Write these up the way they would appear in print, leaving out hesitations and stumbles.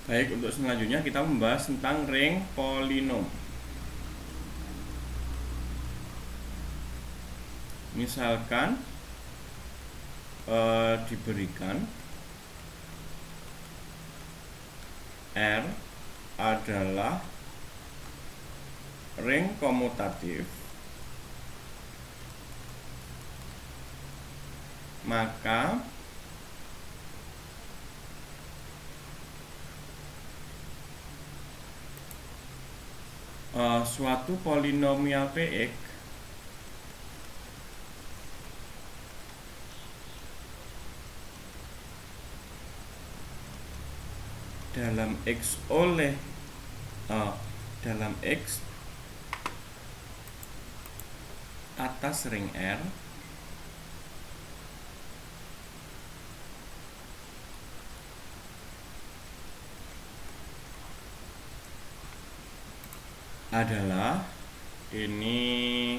Baik, untuk selanjutnya kita membahas tentang ring polinom. Misalkan diberikan R adalah ring komutatif, maka suatu polinomial Px dalam X dalam X atas ring R adalah ini.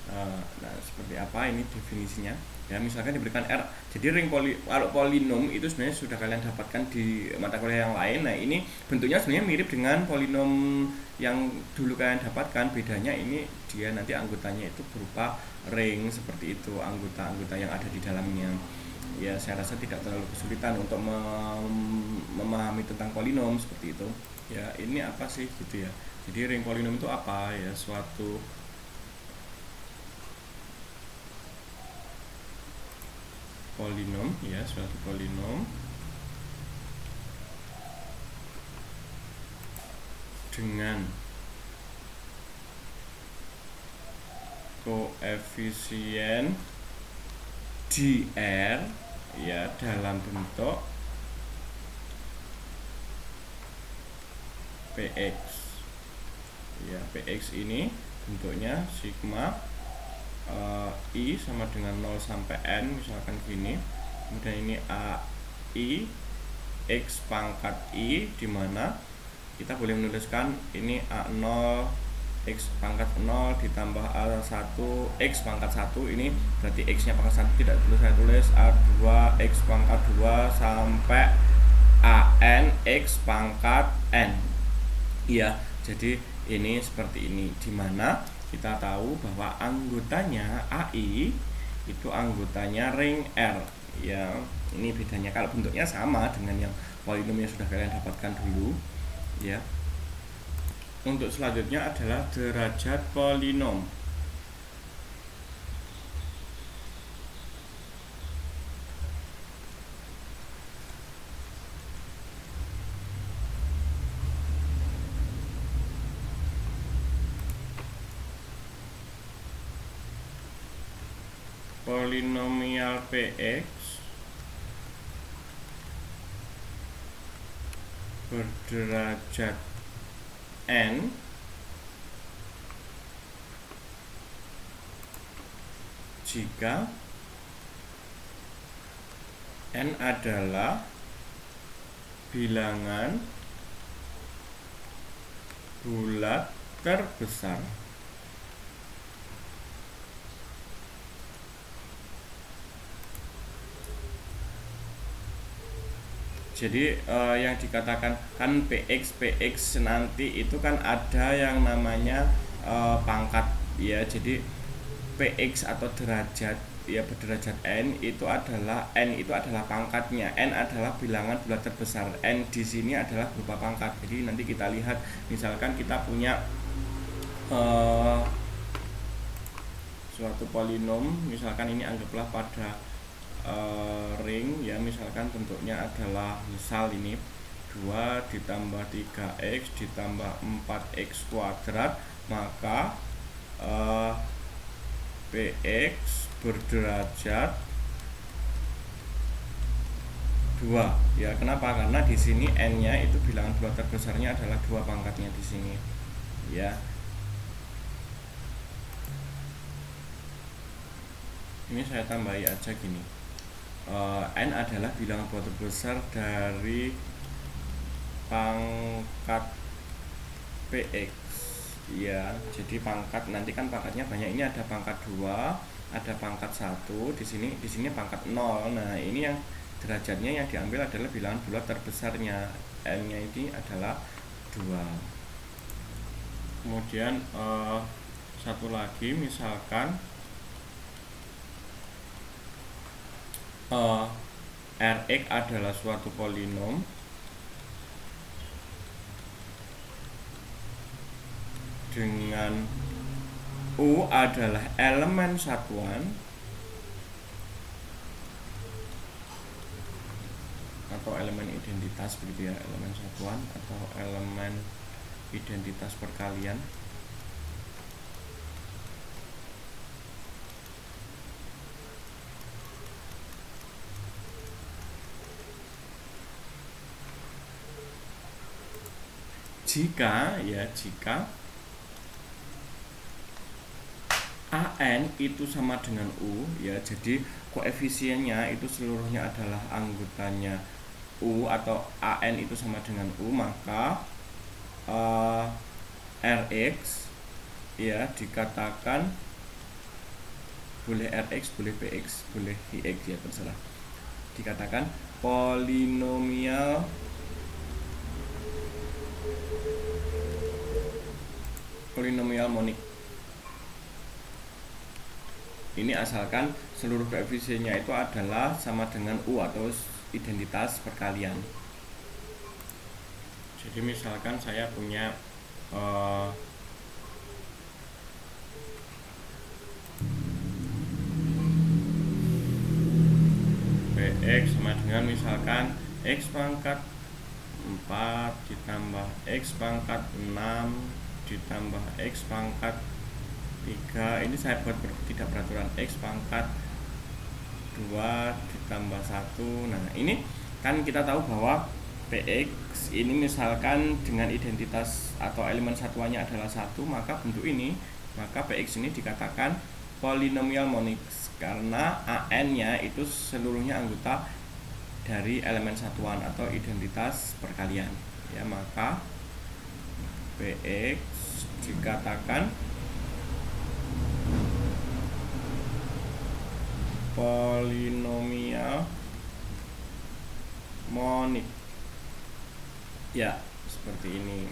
Nah, seperti apa ini definisinya? Ya, misalkan diberikan R. Jadi kalau polinom itu sebenarnya sudah kalian dapatkan di mata kuliah yang lain. Nah, ini bentuknya sebenarnya mirip dengan polinom yang dulu kalian dapatkan. Bedanya ini dia nanti anggotanya itu berupa ring seperti itu, anggota-anggota yang ada di dalamnya. Ya, saya rasa tidak terlalu kesulitan untuk memahami tentang polinom seperti itu. Ya, ini apa sih gitu ya. Jadi ring polinom itu apa ya? Suatu polinom, ya, suatu polinom dengan koefisien dr ya dalam bentuk Px. Ya, Px ini bentuknya sigma I sama dengan 0 sampai N, misalkan gini. Kemudian ini AI X pangkat I, dimana kita boleh menuliskan ini A0 X pangkat 0 ditambah A1 X pangkat 1. Ini berarti X nya pangkat 1 tidak perlu saya tulis. A2 X pangkat 2 sampai AN X pangkat N. Iya, jadi ini seperti ini, dimana kita tahu bahwa anggotanya AI itu anggotanya ring R. Ya, ini bedanya. Kalau bentuknya sama dengan yang polinom yang sudah kalian dapatkan dulu. Ya. Untuk selanjutnya adalah derajat polinom. Polinomial Px berderajat n jika n adalah bilangan bulat terbesar. Jadi yang dikatakan kan PX nanti itu kan ada yang namanya pangkat ya. Jadi PX atau derajat ya berderajat n itu adalah pangkatnya. N adalah bilangan bulat terbesar. N di sini adalah berupa pangkat. Jadi nanti kita lihat, misalkan kita punya suatu polinom, misalkan ini anggaplah pada ring ya, misalkan bentuknya adalah misal ini 2 ditambah 3x ditambah 4x kuadrat, maka Px berderajat 2 ya. Kenapa? Karena di sini n-nya itu bilangan bulat terbesarnya adalah 2 pangkatnya di sini ya. Ini saya tambahi aja gini. N adalah bilangan bulat terbesar dari pangkat Px ya. Jadi pangkat nanti kan pangkatnya banyak, ini ada pangkat 2, ada pangkat 1, di sini pangkat 0. Nah, ini yang derajatnya yang diambil adalah bilangan bulat terbesarnya, N-nya ini adalah 2. Kemudian satu lagi, misalkan Rx adalah suatu polinom dengan U adalah elemen satuan atau elemen identitas, begitu ya, elemen satuan atau elemen identitas perkalian. Jika AN itu sama dengan U, ya, jadi koefisiennya itu seluruhnya adalah anggotanya U, atau AN itu sama dengan U, maka Rx, ya, dikatakan boleh Rx, boleh Px, boleh Vx, ya, terserah, dikatakan polinomial monik. Ini asalkan seluruh koefisiennya itu adalah sama dengan U atau identitas perkalian. Jadi misalkan saya punya Px sama dengan misalkan X pangkat 4 ditambah X pangkat 6 ditambah X pangkat 3, ini saya buat tidak beraturan, X pangkat 2 ditambah 1. Nah, ini kan kita tahu bahwa Px ini misalkan dengan identitas atau elemen satuannya adalah 1, maka bentuk ini, maka Px ini dikatakan polinomial monik karena AN-nya itu seluruhnya anggota dari elemen satuan atau identitas perkalian, ya, maka Px dikatakan polinomial monik, ya, seperti ini.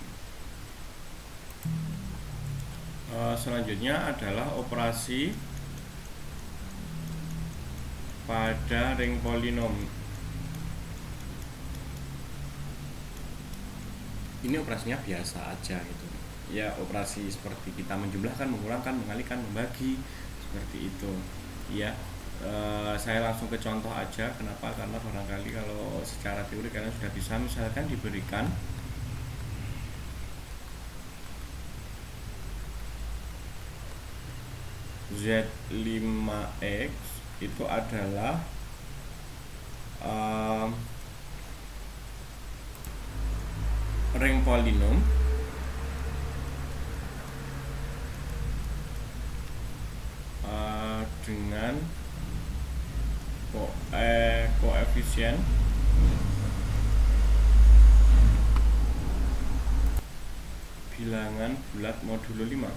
Selanjutnya adalah operasi pada ring polinom. Ini operasinya biasa aja gitu, ya, operasi seperti kita menjumlahkan, mengurangkan, mengalikan, membagi, seperti itu, ya. Saya langsung ke contoh aja. Kenapa? Karena barangkali kalau secara teori kalian sudah bisa, misalkan diberikan Z5X itu adalah ring polinom dengan koefisien bilangan bulat modulo 5.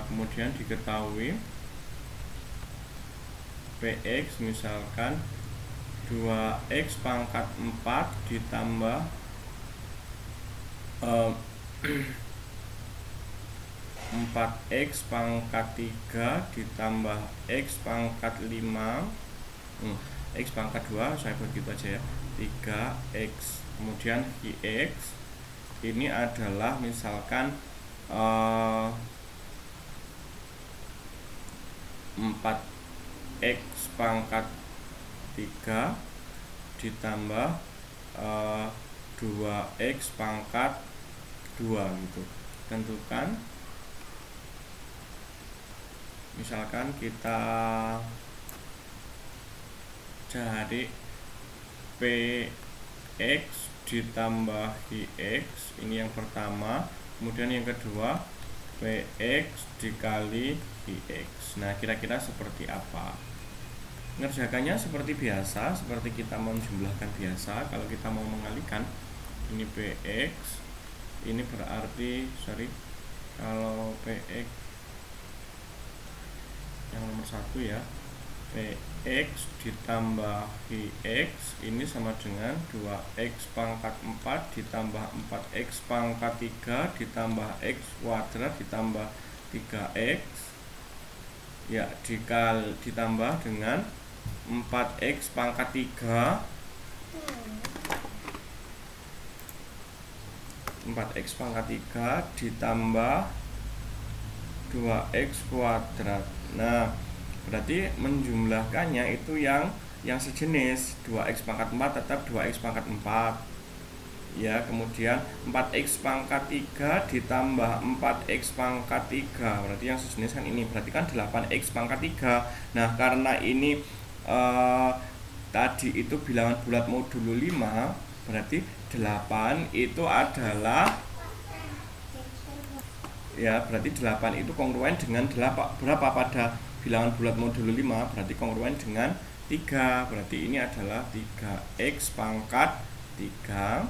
Kemudian diketahui Px misalkan 2x pangkat 4 ditambah 4x pangkat 3 ditambah x pangkat 5, x pangkat 2, saya buat gitu aja ya, 3x. Kemudian Vx ini adalah misalkan 4x pangkat 3 ditambah 2x pangkat 2 gitu. Tentukan, misalkan kita cari Px ditambah Vx, ini yang pertama. Kemudian yang kedua Px dikali Vx. Nah, kira-kira seperti apa? Ngerjakannya seperti biasa, seperti kita menjumlahkan biasa. Kalau kita mau mengalikan, ini Px, ini berarti kalau Px yang nomor 1 ya, Px ditambahi X ini sama dengan 2X pangkat 4 ditambah 4X pangkat 3 ditambah X kuadrat ditambah 3X ya, ditambah dengan 4X pangkat 3 4X pangkat 3 ditambah 2X kuadrat. Nah, berarti menjumlahkannya itu yang sejenis. 2X pangkat 4 tetap 2X pangkat 4 ya, kemudian 4X pangkat 3 ditambah 4X pangkat 3 berarti yang sejenis kan ini, berarti kan 8X pangkat 3. Nah, karena ini tadi itu bilangan bulat modulo 5, berarti 8 itu adalah ya, berarti 8 itu kongruen dengan berapa pada bilangan bulat modulo 5, berarti kongruen dengan 3, berarti ini adalah 3X pangkat 3.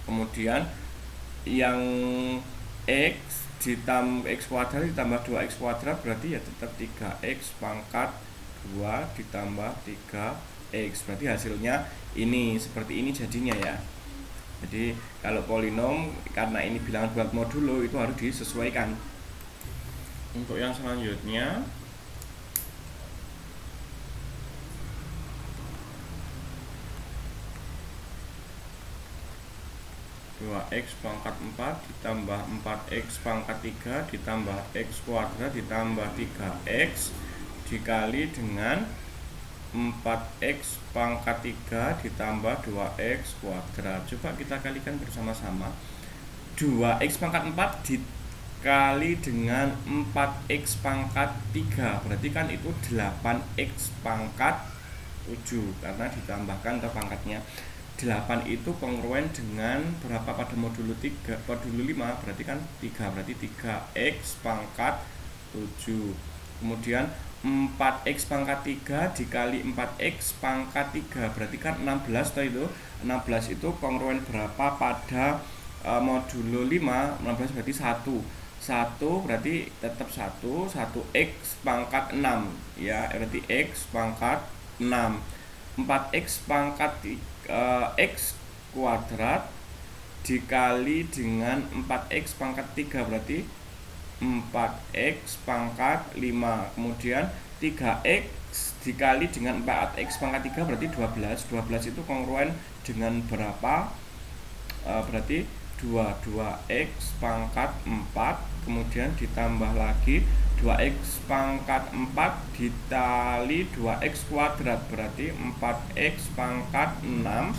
Kemudian yang X ditambah X kuadrat ditambah 2X kuadrat berarti ya tetap 3X pangkat 2 ditambah 3X, berarti hasilnya ini seperti ini jadinya ya. Jadi kalau polinom karena ini bilangan bulat modulo itu harus disesuaikan. Untuk yang selanjutnya, dua X pangkat 4 ditambah 4X pangkat 3 ditambah X kuadrat ditambah 3X dikali dengan 4X pangkat 3 ditambah 2X kuadrat. Coba kita kalikan bersama-sama. 2X pangkat 4 dikali dengan 4X pangkat 3 berarti kan itu 8X pangkat 7 karena ditambahkan ke pangkatnya. 8 itu kongruen dengan berapa pada modulo 3, modulo 5 berarti kan 3, berarti 3X pangkat 7. Kemudian 4X pangkat 3 dikali 4X pangkat 3 berarti kan 16 toh itu. 16 itu kongruen berapa pada modulo 5? 16 berarti 1 berarti tetap 1X pangkat 6 ya, berarti X pangkat 6. 4X pangkat X kuadrat dikali dengan 4X pangkat 3 berarti 4X pangkat 5. Kemudian 3X dikali dengan 4X pangkat 3 berarti 12. 12 itu kongruen dengan berapa? Berarti 2X pangkat 4. Kemudian ditambah lagi 2X pangkat 4 dikali 2X kuadrat berarti 4X pangkat 6.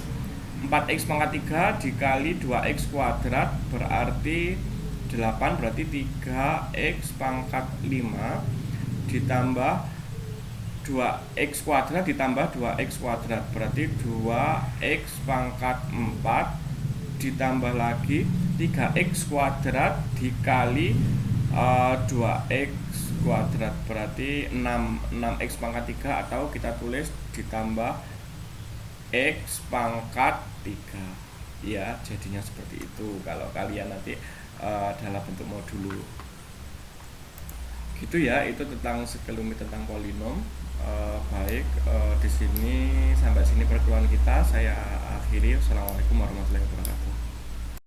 4X pangkat 3 dikali 2X kuadrat berarti 8, berarti 3X pangkat 5 ditambah 2X kuadrat ditambah 2X kuadrat berarti 2X pangkat 4 ditambah lagi 3X kuadrat dikali 2X kuadrat berarti 6X pangkat 3 atau kita tulis ditambah X pangkat 3 ya, jadinya seperti itu kalau kalian nanti dalam bentuk modulo gitu ya. Itu tentang sekelumit tentang polinom. Baik, di sini sampai sini pertemuan kita saya akhiri. Assalamualaikum warahmatullahi wabarakatuh.